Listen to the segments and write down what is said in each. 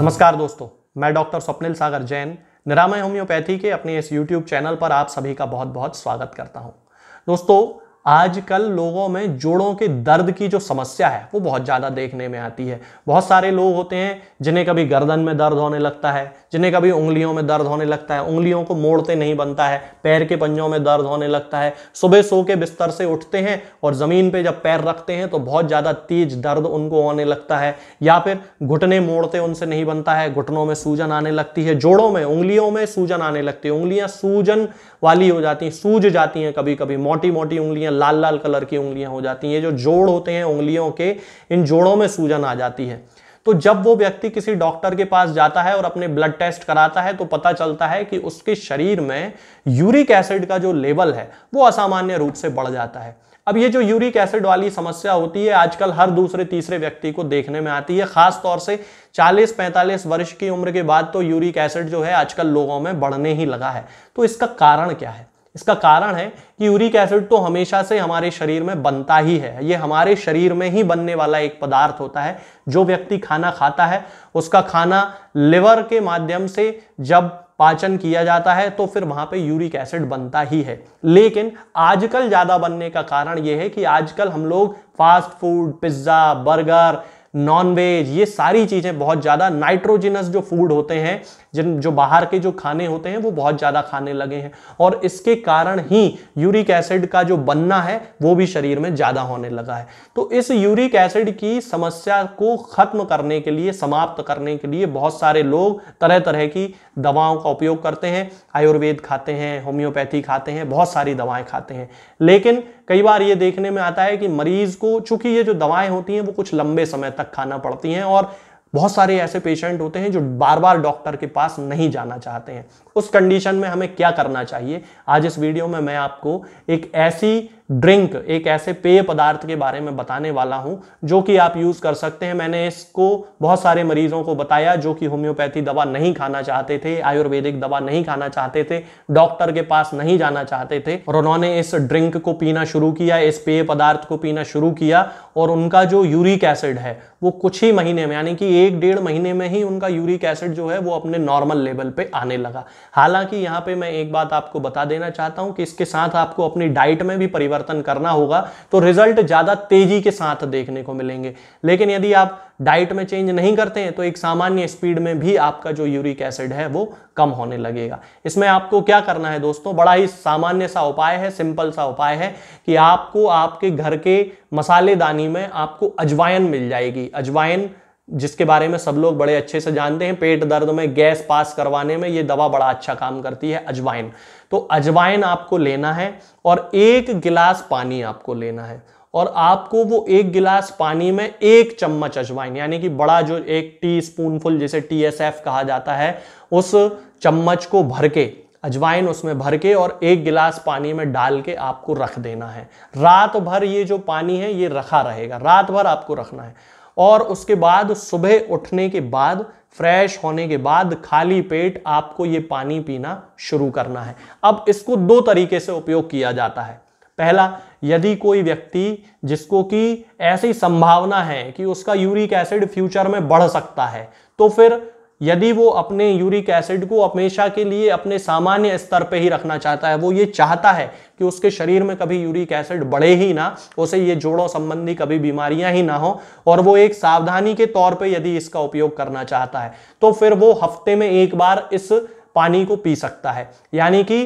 नमस्कार दोस्तों, मैं डॉक्टर स्वप्निल सागर जैन निरामय होम्योपैथी के अपने इस YouTube चैनल पर आप सभी का बहुत बहुत स्वागत करता हूं। दोस्तों, आजकल लोगों में जोड़ों के दर्द की जो समस्या है वो बहुत ज़्यादा देखने में आती है। बहुत सारे लोग होते हैं जिन्हें कभी गर्दन में दर्द होने लगता है, जिन्हें कभी उंगलियों में दर्द होने लगता है, उंगलियों को मोड़ते नहीं बनता है, पैर के पंजों में दर्द होने लगता है, सुबह सो के बिस्तर से उठते हैं और ज़मीन पे जब पैर रखते हैं तो बहुत ज़्यादा तेज दर्द उनको होने लगता है, या फिर घुटने मोड़ते उनसे नहीं बनता है, घुटनों में सूजन आने लगती है, जोड़ों में उंगलियों में सूजन आने लगती है, उंगलियां सूजन वाली हो जाती हैं, सूज जाती हैं, कभी कभी मोटी मोटी उंगलियां, लाल लाल कलर की उंगलियां हो जाती हैं। ये जो जोड़ होते हैं उंगलियों के, इन जोड़ों में सूजन आ जाती है। तो जब वो व्यक्ति किसी डॉक्टर के पास जाता है और अपने ब्लड टेस्ट कराता है तो पता चलता है कि उसके शरीर में यूरिक एसिड का जो लेवल है वो असामान्य रूप से बढ़ जाता है। अब ये जो यूरिक एसिड वाली समस्या होती है आजकल हर दूसरे तीसरे व्यक्ति को देखने में आती है। खास तौर से 40-45 वर्ष की उम्र के बाद तो यूरिक एसिड जो है आजकल लोगों में बढ़ने ही लगा है। तो इसका कारण क्या है? इसका कारण है कि यूरिक एसिड तो हमेशा से हमारे शरीर में बनता ही है। ये हमारे शरीर में ही बनने वाला एक पदार्थ होता है। जो व्यक्ति खाना खाता है उसका खाना लिवर के माध्यम से जब पाचन किया जाता है तो फिर वहां पे यूरिक एसिड बनता ही है। लेकिन आजकल ज्यादा बनने का कारण यह है कि आजकल हम लोग fast food, pizza, burger, non veg, ये सारी चीजें बहुत ज्यादा नाइट्रोजिनस जो फूड होते हैं, जो बाहर के जो खाने होते हैं वो बहुत ज्यादा खाने लगे हैं और इसके कारण ही यूरिक एसिड का जो बनना है वो भी शरीर में ज्यादा होने लगा है। तो इस यूरिक एसिड की समस्या को खत्म करने के लिए, समाप्त करने के लिए बहुत सारे लोग तरह तरह की दवाओं का उपयोग करते हैं। आयुर्वेद खाते हैं, होम्योपैथी खाते हैं, बहुत सारी दवाएं खाते हैं। लेकिन कई बार ये देखने में आता है कि मरीज को, चूंकि ये जो दवाएं होती हैं वो कुछ लंबे समय तक खाना पड़ती हैं और बहुत सारे ऐसे पेशेंट होते हैं जो बार बार डॉक्टर के पास नहीं जाना चाहते हैं। उस कंडीशन में हमें क्या करना चाहिए? आज इस वीडियो में मैं आपको एक ऐसी ड्रिंक, एक ऐसे पेय पदार्थ के बारे में बताने वाला हूं जो कि आप यूज कर सकते हैं। मैंने इसको बहुत सारे मरीजों को बताया जो कि होम्योपैथी दवा नहीं खाना चाहते थे, आयुर्वेदिक दवा नहीं खाना चाहते थे, डॉक्टर के पास नहीं जाना चाहते थे और उन्होंने इस ड्रिंक को पीना शुरू किया, इस पेय पदार्थ को पीना शुरू किया और उनका जो यूरिक एसिड है वो कुछ ही महीने में, यानी कि 1-1.5 महीने में ही उनका यूरिक एसिड जो है वो अपने नॉर्मल लेवल पे आने लगा। हालांकि यहाँ पे मैं एक बात आपको बता देना चाहता हूं कि इसके साथ आपको अपनी डाइट में भी परिवर्तन करना होगा तो रिजल्ट ज्यादा तेजी के साथ देखने को मिलेंगे। लेकिन यदि आप डाइट में चेंज नहीं करते हैं तो एक सामान्य स्पीड में भी आपका जो यूरिक एसिड है वो कम होने लगेगा। इसमें आपको क्या करना है दोस्तों? बड़ा ही सामान्य सा उपाय है, सिंपल सा उपाय है कि आपको आपके घर के मसालेदानी में आपको अजवाइन मिल जाएगी। अजवाइन, जिसके बारे में सब लोग बड़े अच्छे से जानते हैं, पेट दर्द में, गैस पास करवाने में ये दवा बड़ा अच्छा काम करती है, अजवाइन। तो अजवाइन आपको लेना है और 1 गिलास पानी आपको लेना है और आपको वो 1 गिलास पानी में 1 चम्मच अजवाइन, यानी कि बड़ा जो 1 टीस्पूनफुल, जिसे TSF कहा जाता है, उस चम्मच को भर के, अजवाइन उसमें भर के और 1 गिलास पानी में डाल के आपको रख देना है। रात भर ये जो पानी है ये रखा रहेगा, रात भर आपको रखना है और उसके बाद सुबह उठने के बाद, फ्रेश होने के बाद खाली पेट आपको ये पानी पीना शुरू करना है। अब इसको 2 तरीके से उपयोग किया जाता है। पहला, यदि कोई व्यक्ति जिसको कि ऐसी संभावना है कि उसका यूरिक एसिड फ्यूचर में बढ़ सकता है, तो फिर यदि वो अपने यूरिक एसिड को हमेशा के लिए अपने सामान्य स्तर पे ही रखना चाहता है, वो ये चाहता है कि उसके शरीर में कभी यूरिक एसिड बढ़े ही ना, उसे ये जोड़ों संबंधी कभी बीमारियां ही ना हो, और वो एक सावधानी के तौर पे यदि इसका उपयोग करना चाहता है तो फिर वो हफ्ते में 1 बार इस पानी को पी सकता है। यानी कि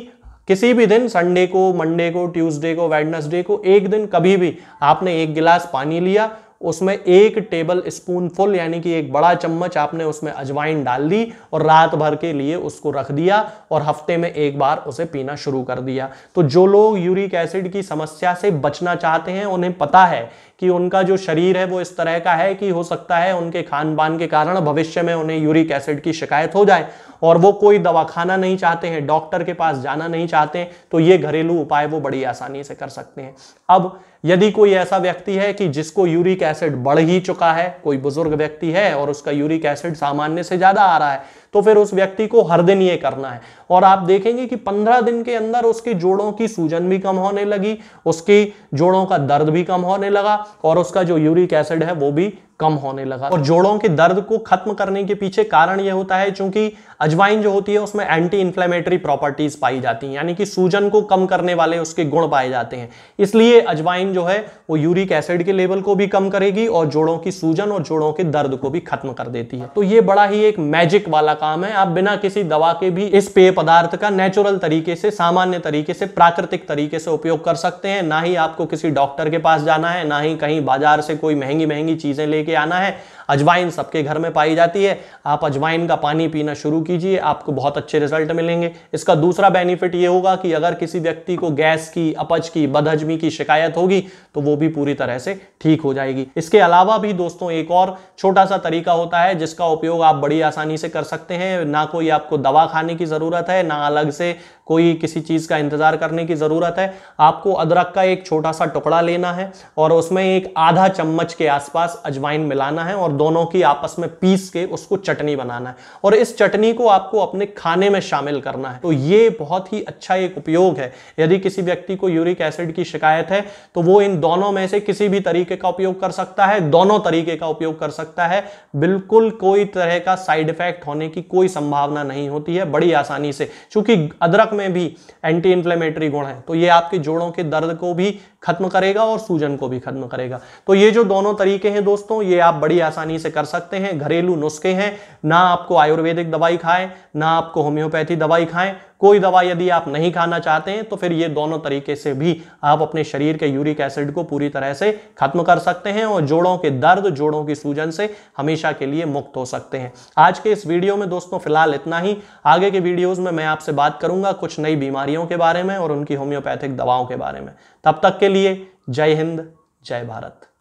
किसी भी दिन, संडे को, मंडे को, ट्यूसडे को, वेडनेसडे को, एक दिन कभी भी आपने 1 गिलास पानी लिया, उसमें 1 टेबल स्पून फुल, यानी कि 1 बड़ा चम्मच आपने उसमें अजवाइन डाल दी और रात भर के लिए उसको रख दिया और हफ्ते में 1 बार उसे पीना शुरू कर दिया। तो जो लोग यूरिक एसिड की समस्या से बचना चाहते हैं, उन्हें पता है कि उनका जो शरीर है वो इस तरह का है कि हो सकता है उनके खान पान के कारण भविष्य में उन्हें यूरिक एसिड की शिकायत हो जाए और वो कोई दवा खाना नहीं चाहते हैं, डॉक्टर के पास जाना नहीं चाहते हैं, तो ये घरेलू उपाय वो बड़ी आसानी से कर सकते हैं। अब यदि कोई ऐसा व्यक्ति है कि जिसको यूरिक एसिड बढ़ ही चुका है, कोई बुजुर्ग व्यक्ति है और उसका यूरिक एसिड सामान्य से ज्यादा आ रहा है, तो फिर उस व्यक्ति को हर दिन ये करना है और आप देखेंगे कि 15 दिन के अंदर उसके जोड़ों की सूजन भी कम होने लगी, उसकी जोड़ों का दर्द भी कम होने लगा और उसका जो यूरिक एसिड है वो भी कम होने लगा। और जोड़ों के दर्द को खत्म करने के पीछे कारण यह होता है क्योंकि अजवाइन जो होती है उसमें एंटी इन्फ्लेमेटरी प्रॉपर्टीज पाई जाती हैं, यानी कि सूजन को कम करने वाले उसके गुण पाए जाते हैं। इसलिए अजवाइन जो है वो यूरिक एसिड के लेवल को भी कम करेगी और जोड़ों की सूजन और जोड़ों के दर्द को भी खत्म कर देती है। तो ये बड़ा ही एक मैजिक वाला काम है। आप बिना किसी दवा के भी इस पेय पदार्थ का नेचुरल तरीके से, सामान्य तरीके से, प्राकृतिक तरीके से उपयोग कर सकते हैं। ना ही आपको किसी डॉक्टर के पास जाना है, ना ही कहीं बाजार से कोई महंगी महंगी चीजें लेके आना है। अजवाइन सबके घर में पाई जाती है। आप अजवाइन का पानी पीना शुरू कीजिए, आपको बहुत अच्छे रिजल्ट मिलेंगे। इसका दूसरा बेनिफिट ये होगा कि अगर किसी व्यक्ति को गैस की, अपच की, बदहजमी की शिकायत होगी तो वो भी पूरी तरह से ठीक हो जाएगी। इसके अलावा भी दोस्तों एक और छोटा सा तरीका होता है जिसका उपयोग आप बड़ी आसानी से कर सकते हैं। ना कोई आपको दवा खाने की जरूरत है, ना अलग से कोई किसी चीज का इंतजार करने की जरूरत है। आपको अदरक का एक छोटा सा टुकड़ा लेना है और उसमें एक आधा चम्मच के आसपास अजवाइन मिलाना है और दोनों की आपस में पीस के उसको चटनी बनाना है और इस चटनी को आपको अपने खाने में शामिल करना है। तो ये बहुत ही अच्छा एक उपयोग है। यदि किसी व्यक्ति को यूरिक एसिड की शिकायत है तो वो इन दोनों में से किसी भी तरीके का उपयोग कर सकता है, दोनों तरीके का उपयोग कर सकता है। बिल्कुल कोई तरह का साइड इफेक्ट होने की कोई संभावना नहीं होती है, बड़ी आसानी से। क्योंकि अदरक में भी एंटी इन्फ्लेमेटरी गुण है तो ये आपके जोड़ों के दर्द को भी खत्म करेगा और सूजन को भी खत्म करेगा। तो ये जो दोनों तरीके हैं दोस्तों, ये आप बड़ी आसानी से कर सकते हैं। घरेलू नुस्खे हैं, ना आपको आयुर्वेदिक दवाई खाएं, ना आपको होम्योपैथी दवाई खाएं। कोई दवा यदि आप नहीं खाना चाहते हैं तो फिर ये दोनों तरीके से भी आप अपने शरीर के यूरिक एसिड को पूरी तरह से खत्म कर सकते हैं और जोड़ों के दर्द, जोड़ों की सूजन से हमेशा के लिए मुक्त हो सकते हैं। आज के इस वीडियो में दोस्तों फिलहाल इतना ही। आगे के वीडियोज में मैं आपसे बात करूंगा कुछ नई बीमारियों के बारे में और उनकी होम्योपैथिक दवाओं के बारे में। तब तक के लिए जय हिंद, जय भारत।